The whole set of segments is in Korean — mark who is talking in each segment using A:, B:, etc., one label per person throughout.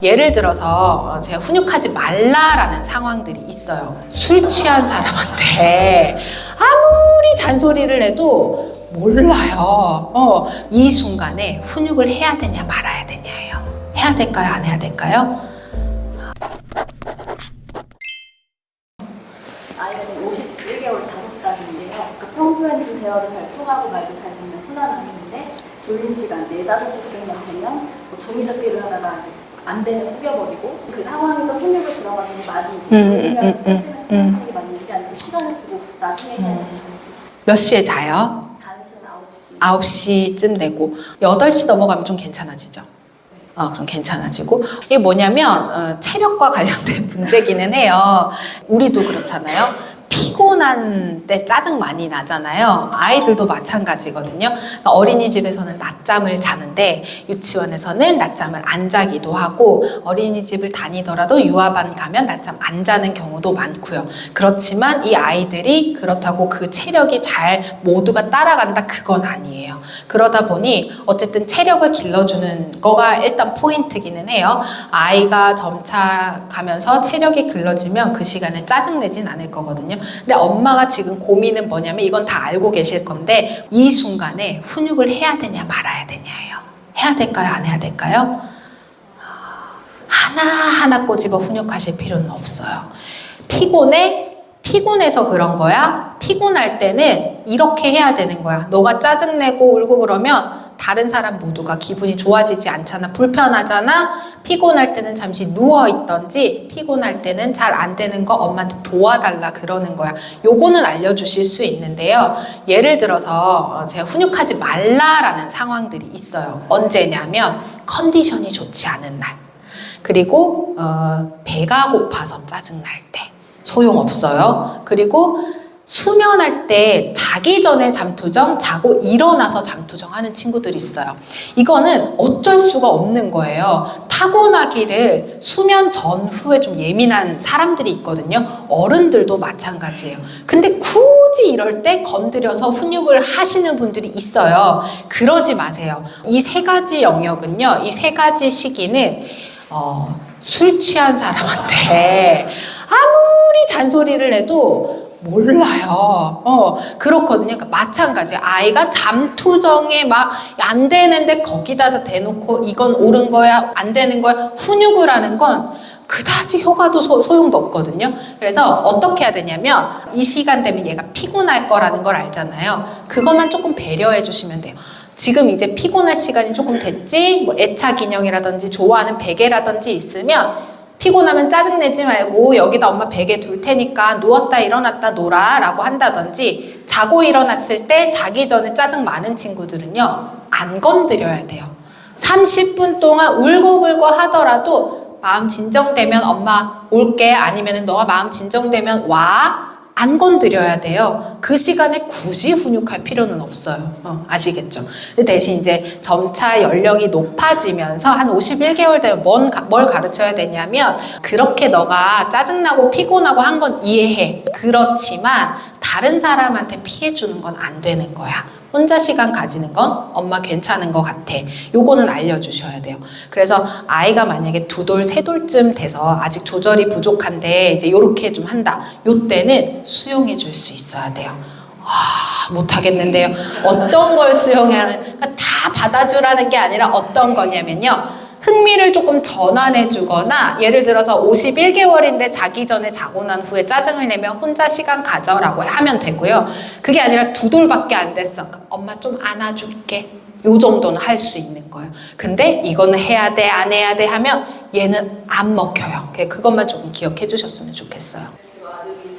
A: 예를 들어서 제가 훈육하지 말라라는 상황들이 있어요. 술 취한 사람한테 아무리 잔소리를 해도 몰라요. 이 순간에 훈육을 해야 되냐 말아야 되냐예요. 해야 될까요? 안 해야 될까요?
B: 아이가 지금 51개월 5살인데요. 평소에는 좀 대화도 잘 통하고 말도 잘 듣는 순한 아이인데 졸린 시간 4, 5시쯤만 되면 뭐 종이 접기를 하다가 아직 안 되면 우겨버리고 그 상황에서 훈육을 들어가는 게 맞은지 훈육을 했으면 생각하는 게 맞는지 아니면 시간을 두고 나중에 해야 되는지.
A: 몇 시에 자요?
B: 자는 시간 9시.
A: 9시쯤 되고 8시 넘어가면 좀 괜찮아지죠? 그럼 괜찮아지고 이게 뭐냐면 체력과 관련된 문제기는 해요. 우리도 그렇잖아요. 피곤한 때 짜증 많이 나잖아요. 아이들도 마찬가지거든요. 어린이집에서는 낮잠을 자는데 유치원에서는 낮잠을 안 자기도 하고 어린이집을 다니더라도 유아반 가면 낮잠 안 자는 경우도 많고요. 그렇지만 이 아이들이 그렇다고 그 체력이 잘 모두가 따라간다 그건 아니에요. 그러다 보니 어쨌든 체력을 길러주는 거가 일단 포인트기는 해요. 아이가 점차 가면서 체력이 길러지면 그 시간에 짜증내진 않을 거거든요. 근데 엄마가 지금 고민은 뭐냐면 이건 다 알고 계실 건데 이 순간에 훈육을 해야 되냐 말아야 되냐예요. 해야 될까요? 안 해야 될까요? 하나하나 꼬집어 훈육하실 필요는 없어요. 피곤해서 그런 거야? 피곤할 때는 이렇게 해야 되는 거야. 너가 짜증내고 울고 그러면 다른 사람 모두가 기분이 좋아지지 않잖아. 불편하잖아. 피곤할 때는 잠시 누워있던지 피곤할 때는 잘 안 되는 거 엄마한테 도와달라 그러는 거야. 요거는 알려주실 수 있는데요. 예를 들어서 제가 훈육하지 말라라는 상황들이 있어요. 언제냐면 컨디션이 좋지 않은 날. 그리고 배가 고파서 짜증날 때. 소용없어요. 그리고 수면할 때 자기 전에 잠투정, 자고 일어나서 잠투정 하는 친구들이 있어요. 이거는 어쩔 수가 없는 거예요. 타고나기를 수면 전후에 좀 예민한 사람들이 있거든요. 어른들도 마찬가지예요. 근데 굳이 이럴 때 건드려서 훈육을 하시는 분들이 있어요. 그러지 마세요. 이 세 가지 영역은요, 이 세 가지 시기는 술 취한 사람한테 아무리 잔소리를 해도 몰라요. 그렇거든요. 그러니까 마찬가지예요. 아이가 잠투정에 막 안 되는데 거기다 대놓고 이건 옳은 거야, 안 되는 거야. 훈육을 하는 건 그다지 효과도 소용도 없거든요. 그래서 어떻게 해야 되냐면 이 시간 되면 얘가 피곤할 거라는 걸 알잖아요. 그것만 조금 배려해 주시면 돼요. 지금 이제 피곤할 시간이 조금 됐지? 뭐 애착 인형이라든지 좋아하는 베개라든지 있으면 피곤하면 짜증내지 말고 여기다 엄마 베개 둘 테니까 누웠다 일어났다 놀아 라고 한다든지 자고 일어났을 때 자기 전에 짜증 많은 친구들은요 안 건드려야 돼요. 30분 동안 울고불고 하더라도 마음 진정되면 엄마 올게 아니면 너가 마음 진정되면 와 안 건드려야 돼요. 그 시간에 굳이 훈육할 필요는 없어요. 아시겠죠? 대신 이제 점차 연령이 높아지면서 한 51개월 되면 뭘 가르쳐야 되냐면 그렇게 너가 짜증나고 피곤하고 한 건 이해해. 그렇지만 다른 사람한테 피해 주는 건 안 되는 거야. 혼자 시간 가지는 건 엄마 괜찮은 것 같아. 요거는 알려주셔야 돼요. 그래서 아이가 만약에 2돌, 3돌쯤 돼서 아직 조절이 부족한데 이제 요렇게 좀 한다. 요때는 수용해 줄 수 있어야 돼요. 못하겠는데요. 어떤 걸 수용하는, 다 받아주라는 게 아니라 어떤 거냐면요. 흥미를 조금 전환해 주거나 예를 들어서 51개월인데 자기 전에 자고 난 후에 짜증을 내면 혼자 시간 가져라고 하면 되고요. 그게 아니라 2돌밖에 안 됐어. 엄마 좀 안아줄게. 요 정도는 할 수 있는 거예요. 근데 이거는 해야 돼, 안 해야 돼 하면 얘는 안 먹혀요. 그것만 조금 기억해 주셨으면 좋겠어요.
B: 아들이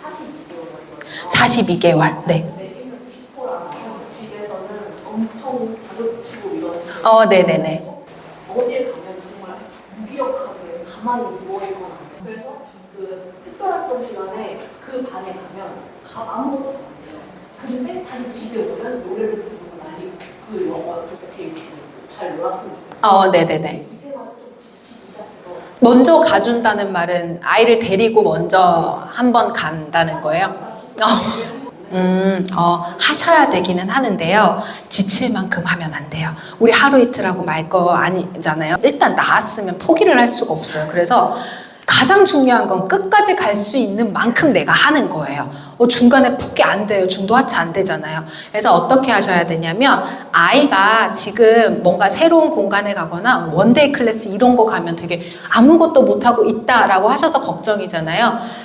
B: 42개월.
A: 42개월. 네.
B: 집에서는 엄청 자극 주고 이러는.
A: 네네네.
B: 어딜 가면 정말 무기력하게 가만히 누워있거나 그래서 그 특별활동 시간에 그 반에 가면 아무것도 안 돼요. 근데 다시 집에 오면 노래를 부르고 난리고 그 영화가 제일 잘 놀았으면 좋겠어요.
A: 네네네.
B: 이제마다 좀 지치기 시작해서
A: 먼저 가준다는 말은 아이를 데리고 먼저 한번 간다는 거예요? 하셔야 되기는 하는데요. 지칠 만큼 하면 안 돼요. 우리 하루 이틀하고 말 거 아니잖아요. 일단 나았으면 포기를 할 수가 없어요. 그래서 가장 중요한 건 끝까지 갈 수 있는 만큼 내가 하는 거예요. 중간에 푹게 안 돼요. 중도 하체 안 되잖아요. 그래서 어떻게 하셔야 되냐면 아이가 지금 뭔가 새로운 공간에 가거나 원데이 클래스 이런 거 가면 되게 아무것도 못하고 있다라고 하셔서 걱정이잖아요.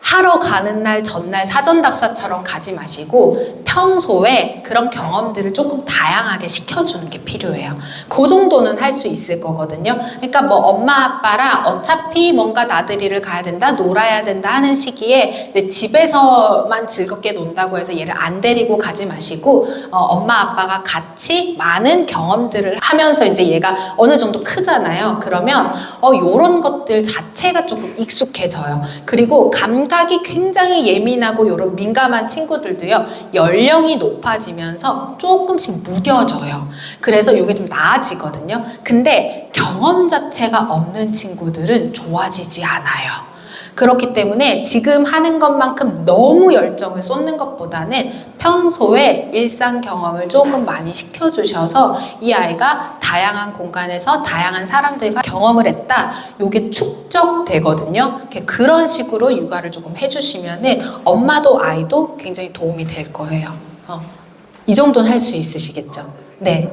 A: 하러 가는 날 전날 사전답사처럼 가지 마시고 평소에 그런 경험들을 조금 다양하게 시켜주는 게 필요해요. 그 정도는 할 수 있을 거거든요. 그러니까 뭐 엄마 아빠랑 어차피 뭔가 나들이를 가야 된다, 놀아야 된다 하는 시기에 집에서만 즐겁게 논다고 해서 얘를 안 데리고 가지 마시고 엄마 아빠가 같이 많은 경험들을 하면서 이제 얘가 어느 정도 크잖아요. 그러면 요런 것들 자체가 조금 익숙해져요. 그리고 감각이 굉장히 예민하고 요런 민감한 친구들도요, 연령이 높아지면서 조금씩 무뎌져요. 그래서 요게 좀 나아지거든요. 근데 경험 자체가 없는 친구들은 좋아지지 않아요. 그렇기 때문에 지금 하는 것만큼 너무 열정을 쏟는 것보다는 평소에 일상 경험을 조금 많이 시켜주셔서 이 아이가 다양한 공간에서 다양한 사람들과 경험을 했다. 요게 축적되거든요. 그런 식으로 육아를 조금 해주시면은 엄마도 아이도 굉장히 도움이 될 거예요. 이 정도는 할 수 있으시겠죠? 네.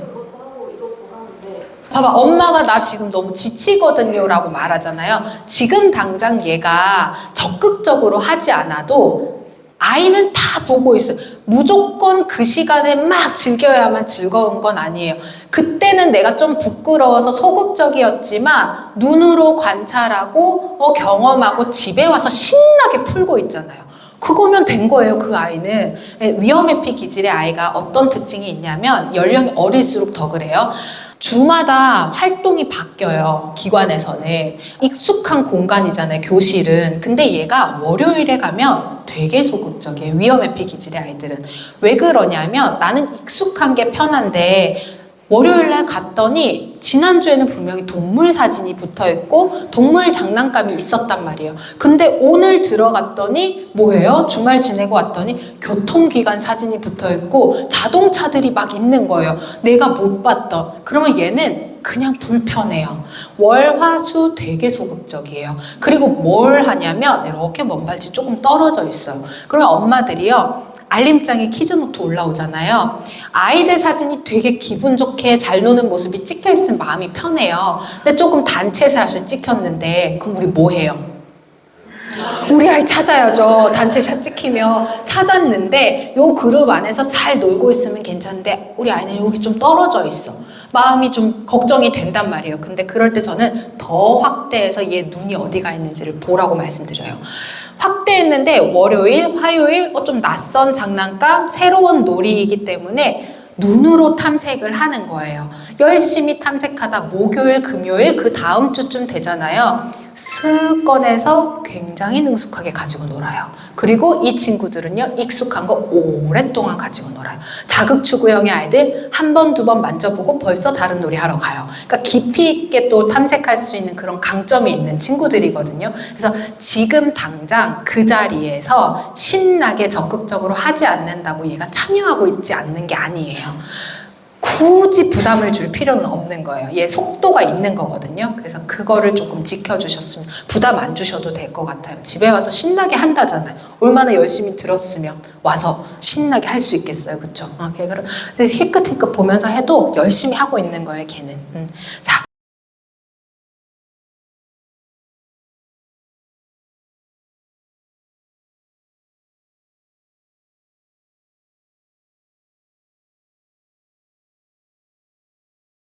A: 봐봐, 엄마가 나 지금 너무 지치거든요 라고 말하잖아요. 지금 당장 얘가 적극적으로 하지 않아도 아이는 다 보고 있어요. 무조건 그 시간에 막 즐겨야만 즐거운 건 아니에요. 그때는 내가 좀 부끄러워서 소극적이었지만 눈으로 관찰하고 경험하고 집에 와서 신나게 풀고 있잖아요. 그거면 된 거예요, 그 아이는. 위험회피 기질의 아이가 어떤 특징이 있냐면 연령이 어릴수록 더 그래요. 주마다 활동이 바뀌어요. 기관에서는. 익숙한 공간이잖아요. 교실은. 근데 얘가 월요일에 가면 되게 소극적이에요. 위험회피 기질의 아이들은. 왜 그러냐면 나는 익숙한 게 편한데 월요일날 갔더니 지난주에는 분명히 동물 사진이 붙어있고 동물 장난감이 있었단 말이에요. 근데 오늘 들어갔더니 뭐예요? 주말 지내고 왔더니 교통기관 사진이 붙어있고 자동차들이 막 있는 거예요. 내가 못 봤던. 그러면 얘는 그냥 불편해요. 월, 화, 수 되게 소극적이에요. 그리고 뭘 하냐면 이렇게 먼발치 조금 떨어져 있어요. 그러면 엄마들이요, 알림장에 키즈노트 올라오잖아요. 아이들 사진이 되게 기분 좋게 잘 노는 모습이 찍혀있으면 마음이 편해요. 근데 조금 단체 샷이 찍혔는데 그럼 우리 뭐 해요? 우리 아이 찾아야죠. 단체 샷 찍히면. 찾았는데 요 그룹 안에서 잘 놀고 있으면 괜찮은데 우리 아이는 여기 좀 떨어져 있어. 마음이 좀 걱정이 된단 말이에요. 근데 그럴 때 저는 더 확대해서 얘 눈이 어디가 있는지를 보라고 말씀드려요. 확대했는데 월요일, 화요일 좀 낯선 장난감, 새로운 놀이이기 때문에 눈으로 탐색을 하는 거예요. 열심히 탐색하다 목요일, 금요일 그 다음 주쯤 되잖아요. 슥 꺼내서 굉장히 능숙하게 가지고 놀아요. 그리고 이 친구들은요, 익숙한 거 오랫동안 가지고 놀아요. 자극추구형의 아이들 한 번, 두 번 만져보고 벌써 다른 놀이 하러 가요. 그러니까 깊이 있게 또 탐색할 수 있는 그런 강점이 있는 친구들이거든요. 그래서 지금 당장 그 자리에서 신나게 적극적으로 하지 않는다고 얘가 참여하고 있지 않는 게 아니에요. 굳이 부담을 줄 필요는 없는 거예요. 얘 속도가 있는 거거든요. 그래서 그거를 조금 지켜주셨으면 부담 안 주셔도 될 것 같아요. 집에 와서 신나게 한다잖아요. 얼마나 열심히 들었으면 와서 신나게 할 수 있겠어요. 그쵸? 근데 희끗희끗 보면서 해도 열심히 하고 있는 거예요, 걔는. 자.